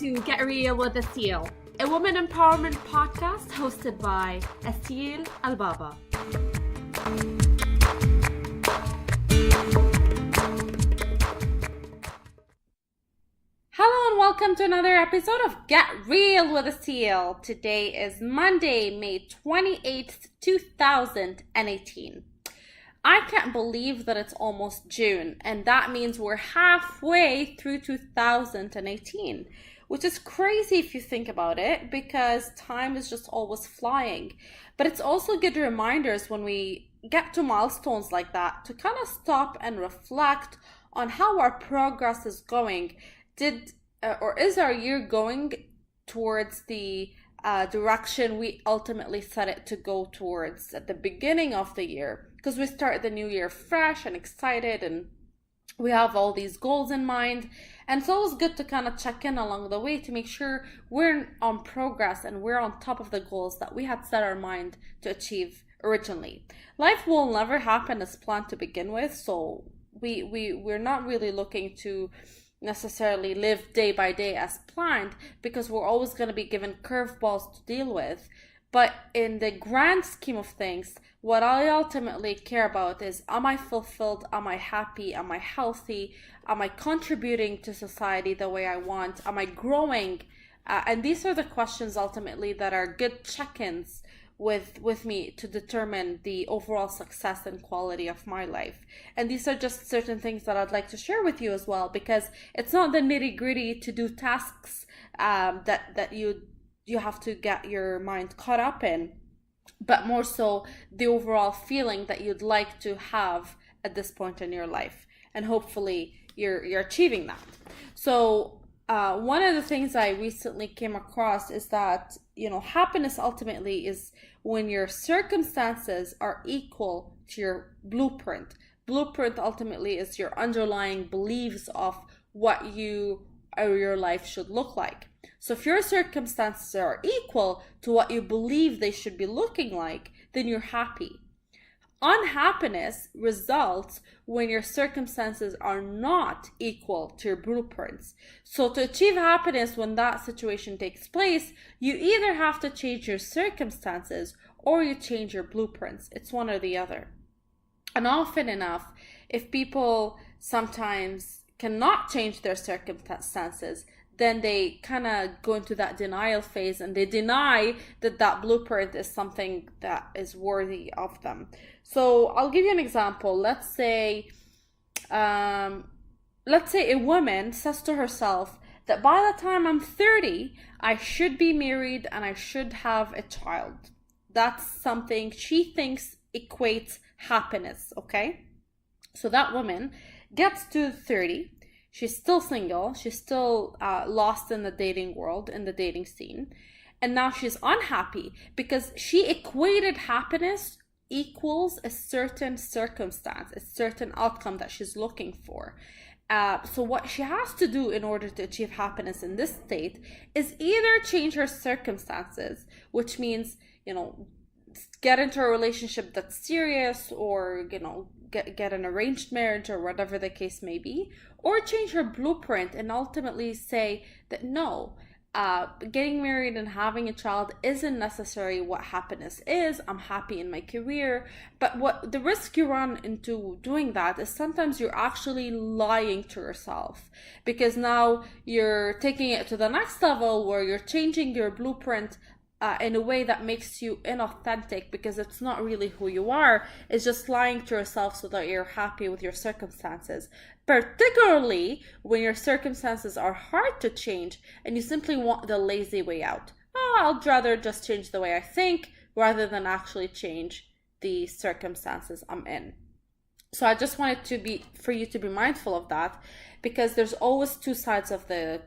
to Get Real with Asil, a woman empowerment podcast hosted by Asil Al-Baba. Hello and welcome to another episode of Get Real with Asil. Today is Monday, May 28th, 2018. I can't believe that it's almost June, and that means we're halfway through 2018, which is crazy if you think about it, because time is just always flying. But it's also good reminders when we get to milestones like that to kind of stop and reflect on how our progress is going. Is our year going towards the direction we ultimately set it to go towards at the beginning of the year? Because we start the new year fresh and excited, and we have all these goals in mind. And it's always good to kind of check in along the way to make sure we're on progress and we're on top of the goals that we had set our mind to achieve originally. Life will never happen as planned to begin with, so we're not really looking to necessarily live day by day as planned, because we're always going to be given curveballs to deal with. But in the grand scheme of things, what I ultimately care about is, am I fulfilled? Am I happy? Am I healthy? Am I contributing to society the way I want? Am I growing? And these are the questions ultimately that are good check-ins with me to determine the overall success and quality of my life. And these are just certain things that I'd like to share with you as well, because it's not the nitty-gritty to-do tasks that you have to get your mind caught up in, but more so the overall feeling that you'd like to have at this point in your life. And hopefully you're achieving that. So one of the things I recently came across is that, happiness ultimately is when your circumstances are equal to your blueprint. Blueprint ultimately is your underlying beliefs of what you or your life should look like. So if your circumstances are equal to what you believe they should be looking like, then you're happy. Unhappiness results when your circumstances are not equal to your blueprints. So to achieve happiness when that situation takes place, you either have to change your circumstances or you change your blueprints. It's one or the other. And often enough, if people sometimes cannot change their circumstances, then they kind of go into that denial phase and they deny that blueprint is something that is worthy of them. So I'll give you an example. Let's say a woman says to herself that by the time I'm 30, I should be married and I should have a child. That's something she thinks equates happiness, okay? So that woman gets to 30. She's still single. She's still lost in the dating world, in the dating scene. And now she's unhappy because she equated happiness equals a certain circumstance, a certain outcome that she's looking for. So what she has to do in order to achieve happiness in this state is either change her circumstances, which means, get into a relationship that's serious, or, get an arranged marriage, or whatever the case may be, or change her blueprint and ultimately say that no, getting married and having a child isn't necessarily what happiness is. I'm happy in my career. But what the risk you run into doing that is sometimes you're actually lying to yourself, because now you're taking it to the next level where you're changing your blueprint in a way that makes you inauthentic, because it's not really who you are. It's just lying to yourself so that you're happy with your circumstances, particularly when your circumstances are hard to change and you simply want the lazy way out. I'd rather just change the way I think rather than actually change the circumstances I'm in. So I just wanted for you to be mindful of that, because there's always two sides of the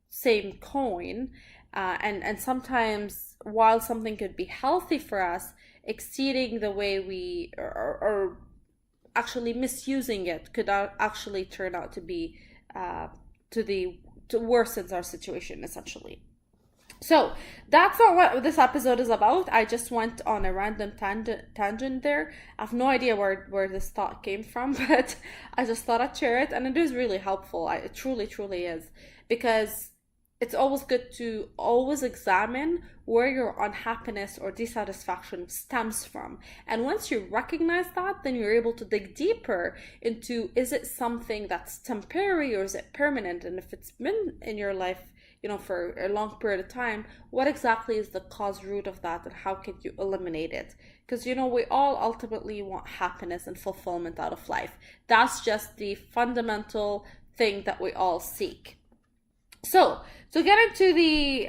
same coin. And sometimes, while something could be healthy for us, exceeding the way we or actually misusing it could actually turn out to be to worsens our situation, essentially. So that's not what this episode is about. I just went on a random tangent there. I have no idea where this thought came from, but I just thought I'd share it, and it is really helpful. It truly is, because it's always good to always examine where your unhappiness or dissatisfaction stems from. And once you recognize that, then you're able to dig deeper into, is it something that's temporary or is it permanent? And if it's been in your life, for a long period of time, what exactly is the cause root of that and how can you eliminate it? Because, we all ultimately want happiness and fulfillment out of life. That's just the fundamental thing that we all seek. So, to get into the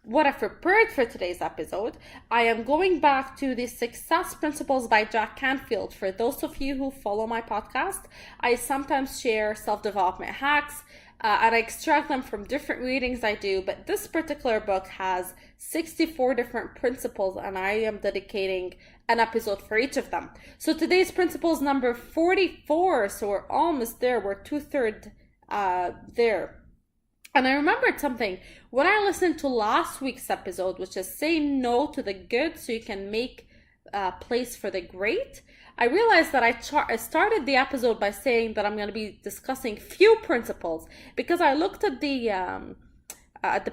what I prepared for today's episode, I am going back to the Success Principles by Jack Canfield. For those of you who follow my podcast, I sometimes share self-development hacks and I extract them from different readings I do, but this particular book has 64 different principles and I am dedicating an episode for each of them. So today's principles number 44, so we're almost there, we're 2/3 there. And I remembered something. When I listened to last week's episode, which is say no to the good so you can make place for the great, I realized that I started the episode by saying that I'm going to be discussing few principles because I looked at the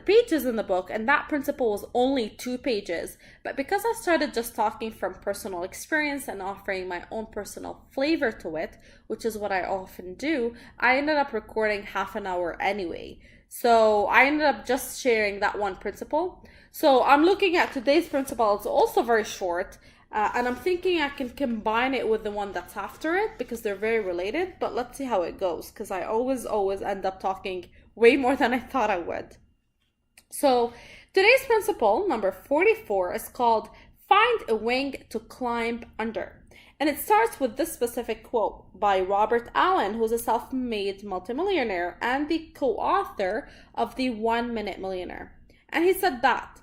pages in the book and that principle was only 2 pages. But because I started just talking from personal experience and offering my own personal flavor to it, which is what I often do, I ended up recording half an hour anyway. So I ended up just sharing that one principle. So I'm looking at today's principle. It's also very short. And I'm thinking I can combine it with the one that's after it because they're very related. But let's see how it goes because I always end up talking way more than I thought I would. So today's principle, number 44, is called Find a Wing to Climb Under. And it starts with this specific quote by Robert Allen, who's a self-made multimillionaire and the co-author of The 1 Minute Millionaire. And he said that,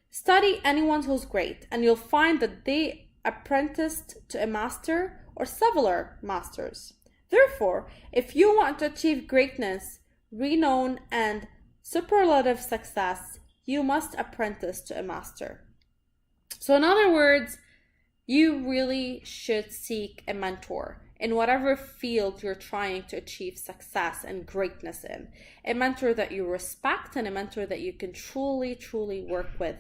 study anyone who's great and you'll find that they apprenticed to a master or several masters. Therefore, if you want to achieve greatness, renown, and superlative success, you must apprentice to a master. So in other words, you really should seek a mentor in whatever field you're trying to achieve success and greatness in. A mentor that you respect and a mentor that you can truly, truly work with.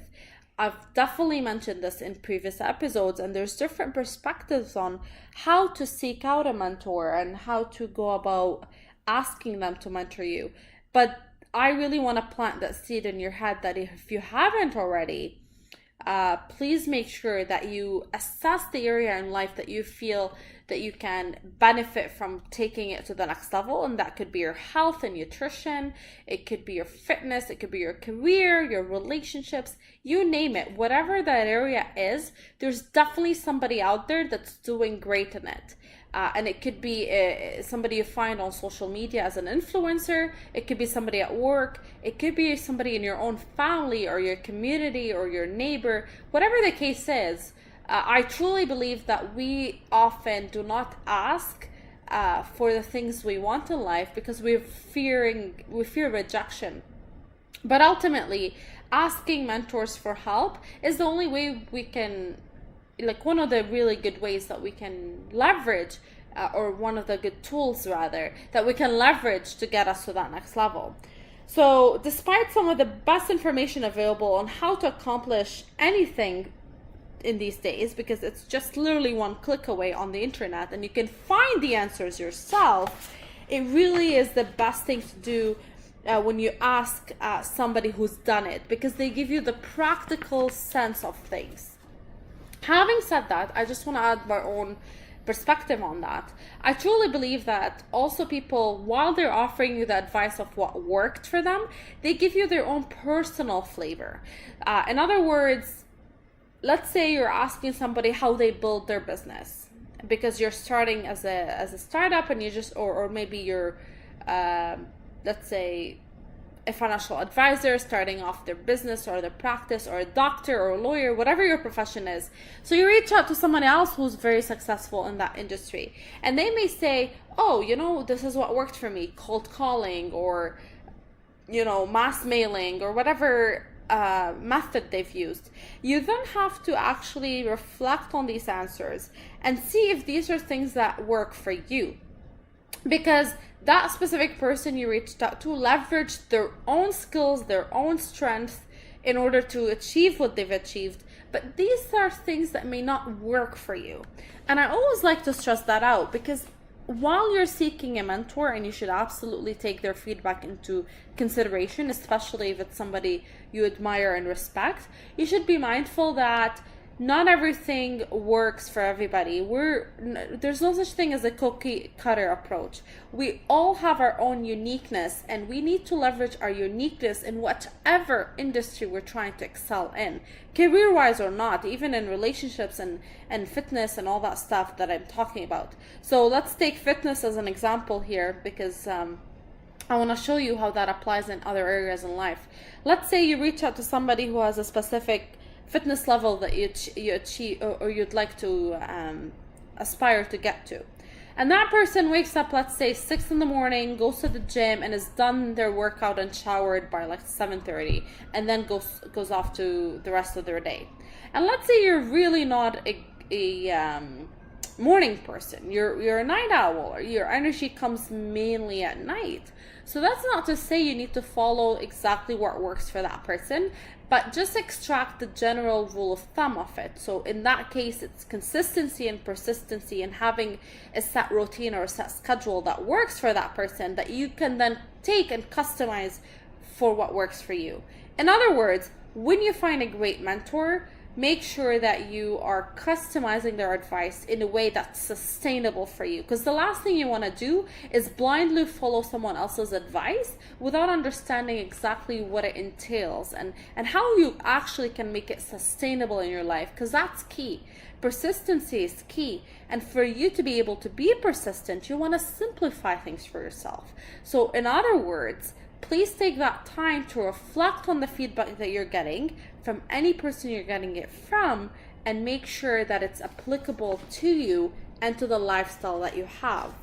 I've definitely mentioned this in previous episodes, and there's different perspectives on how to seek out a mentor and how to go about asking them to mentor you. But I really want to plant that seed in your head that if you haven't already, please make sure that you assess the area in life that you feel that you can benefit from taking it to the next level. And that could be your health and nutrition. It could be your fitness. It could be your career, your relationships, you name it. Whatever that area is, there's definitely somebody out there that's doing great in it. And it could be somebody you find on social media as an influencer. It could be somebody at work. It could be somebody in your own family or your community or your neighbor. Whatever the case is, I truly believe that we often do not ask for the things we want in life because we fear rejection. But ultimately, asking mentors for help is the only way we can, like one of the really good ways that we can leverage, or one of the good tools rather, that we can leverage to get us to that next level. So despite some of the best information available on how to accomplish anything in these days, because it's just literally one click away on the internet and you can find the answers yourself, it really is the best thing to do when you ask somebody who's done it, because they give you the practical sense of things. Having said that, I just want to add my own perspective on that. I truly believe that also people, while they're offering you the advice of what worked for them, they give you their own personal flavor. In other words, let's say you're asking somebody how they build their business because you're starting as a startup and you just, or maybe you're, let's say, a financial advisor starting off their business or their practice, or a doctor or a lawyer, whatever your profession is. So you reach out to someone else who's very successful in that industry, and they may say, oh, this is what worked for me, cold calling or, mass mailing or whatever method they've used. You then have to actually reflect on these answers and see if these are things that work for you. Because that specific person you reached out to leveraged their own skills, their own strengths in order to achieve what they've achieved. But these are things that may not work for you. And I always like to stress that out, because while you're seeking a mentor, and you should absolutely take their feedback into consideration, especially if it's somebody you admire and respect, you should be mindful that not everything works for everybody. There's no such thing as a cookie cutter approach. We all have our own uniqueness, and we need to leverage our uniqueness in whatever industry we're trying to excel in, career-wise or not, even in relationships and fitness and all that stuff that I'm talking about. So let's take fitness as an example here, because I want to show you how that applies in other areas in life. Let's say you reach out to somebody who has a specific fitness level that you achieve, or you'd like to aspire to get to, and that person wakes up, let's say 6 in the morning, goes to the gym, and has done their workout and showered by like 7:30, and then goes off to the rest of their day. And let's say you're really not a morning person, you're a night owl, or your energy comes mainly at night. So that's not to say you need to follow exactly what works for that person, but just extract the general rule of thumb of it. So in that case, it's consistency and persistency, and having a set routine or a set schedule that works for that person, that you can then take and customize for what works for you. In other words, when you find a great mentor, make sure that you are customizing their advice in a way that's sustainable for you. Because the last thing you want to do is blindly follow someone else's advice without understanding exactly what it entails and how you actually can make it sustainable in your life, because that's key. Persistency is key. And for you to be able to be persistent, you want to simplify things for yourself. So in other words, please take that time to reflect on the feedback that you're getting from any person you're getting it from, and make sure that it's applicable to you and to the lifestyle that you have.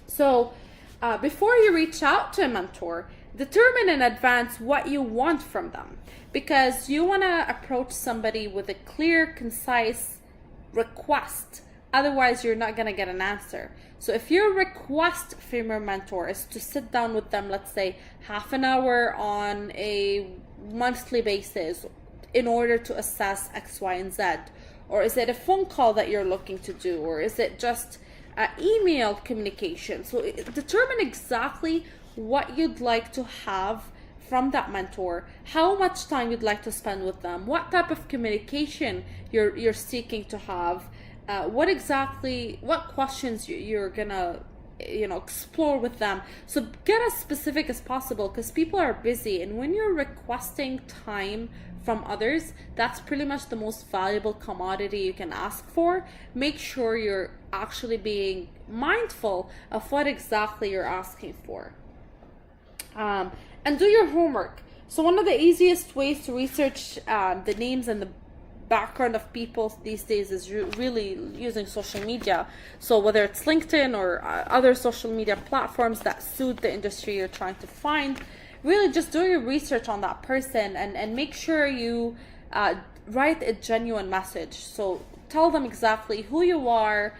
So before you reach out to a mentor, determine in advance what you want from them, because you want to approach somebody with a clear, concise request. Otherwise, you're not going to get an answer. So if your request from your mentor is to sit down with them, let's say half an hour on a monthly basis in order to assess X, Y, and Z, or is it a phone call that you're looking to do, or is it just email communication? So determine exactly what you'd like to have from that mentor, how much time you'd like to spend with them, what type of communication you're seeking to have, what questions you're gonna explore with them. So get as specific as possible, because people are busy, and when you're requesting time from others, that's pretty much the most valuable commodity you can ask for. Make sure you're actually being mindful of what exactly you're asking for, and do your homework. So one of the easiest ways to research the names and the background of people these days is really using social media. So whether it's LinkedIn or other social media platforms that suit the industry you're trying to find, really just do your research on that person, and make sure you write a genuine message. So tell them exactly who you are,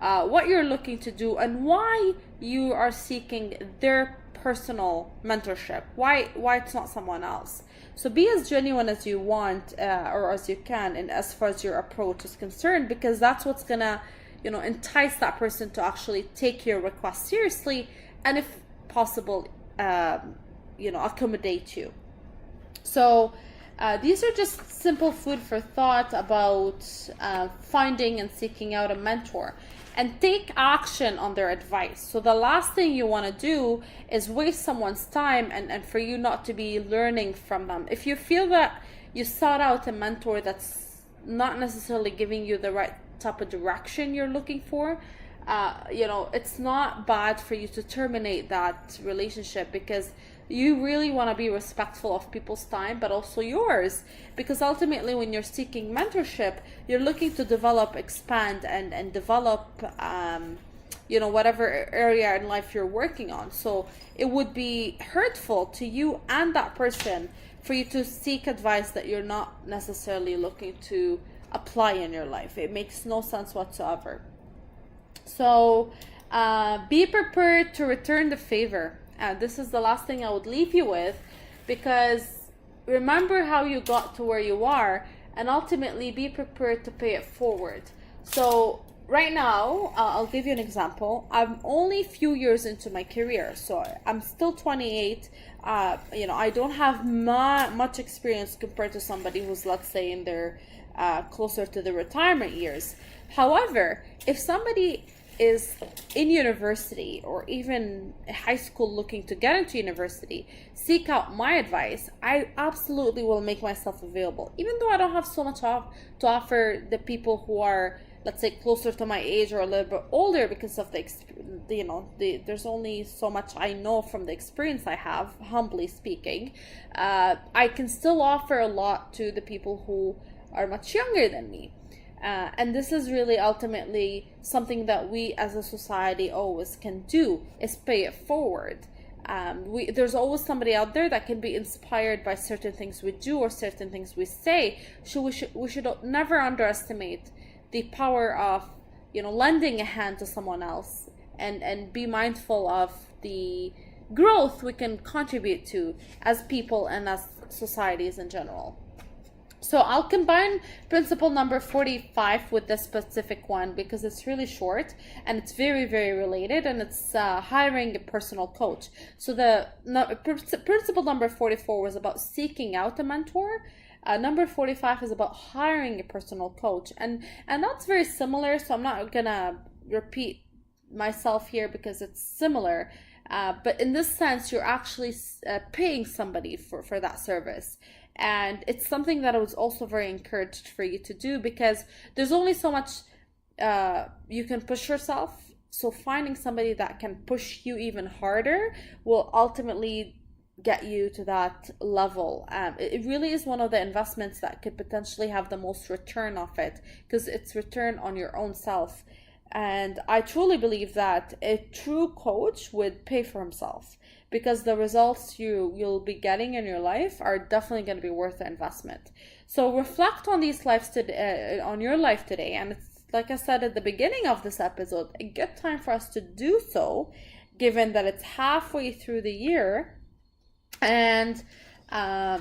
what you're looking to do, and why you are seeking their personal mentorship, why it's not someone else. So be as genuine as you want, or as you can, and as far as your approach is concerned, because that's what's gonna entice that person to actually take your request seriously, and if possible accommodate you. So these are just simple food for thought about finding and seeking out a mentor, and take action on their advice. So the last thing you want to do is waste someone's time, and for you not to be learning from them. If you feel that you sought out a mentor that's not necessarily giving you the right type of direction you're looking for, it's not bad for you to terminate that relationship, because you really want to be respectful of people's time, but also yours, because ultimately when you're seeking mentorship, you're looking to develop, expand, and develop whatever area in life you're working on. So it would be hurtful to you and that person for you to seek advice that you're not necessarily looking to apply in your life. It makes no sense whatsoever. So Be prepared to return the favor. This is the last thing I would leave you with, because remember how you got to where you are, and ultimately be prepared to pay it forward. So right now, I'll give you an example. I'm only a few years into my career, so I'm still 28. I don't have much experience compared to somebody who's, let's say, in their closer to the retirement years. However, if somebody is in university or even high school looking to get into university, seek out my advice. I absolutely will make myself available, even though I don't have so much to offer the people who are, let's say, closer to my age or a little bit older, because of there's only so much I know from the experience I have, humbly speaking. I can still offer a lot to the people who are much younger than me. And this is really ultimately something that we as a society always can do, is pay it forward. There's always somebody out there that can be inspired by certain things we do or certain things we say. So we should never underestimate the power of lending a hand to someone else, and be mindful of the growth we can contribute to as people and as societies in general. So I'll combine principle number 45 with this specific one because it's really short and it's very, very related, and it's hiring a personal coach. So principle number 44 was about seeking out a mentor. Number 45 is about hiring a personal coach. And that's very similar, so I'm not going to repeat myself here because it's similar. But in this sense, you're actually paying somebody for that service. And it's something that I was also very encouraged for you to do, because there's only so much you can push yourself. So finding somebody that can push you even harder will ultimately get you to that level. It really is one of the investments that could potentially have the most return of it, because it's return on your own self. And I truly believe that a true coach would pay for himself, because the results you'll be getting in your life are definitely going to be worth the investment. So reflect on these lives on your life today, and it's, like I said at the beginning of this episode, a good time for us to do so, given that it's halfway through the year, and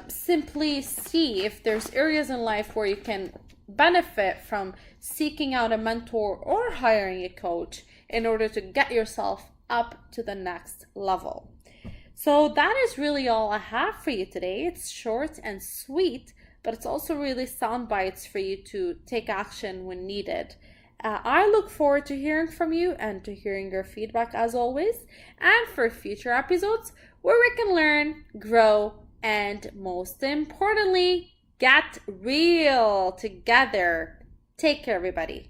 simply see if there's areas in life where you can benefit from seeking out a mentor or hiring a coach in order to get yourself up to the next level. So that is really all I have for you today. It's short and sweet, but it's also really sound bites for you to take action when needed. I look forward to hearing from you and to hearing your feedback as always, and for future episodes where we can learn, grow, and most importantly, get real together. Take care, everybody.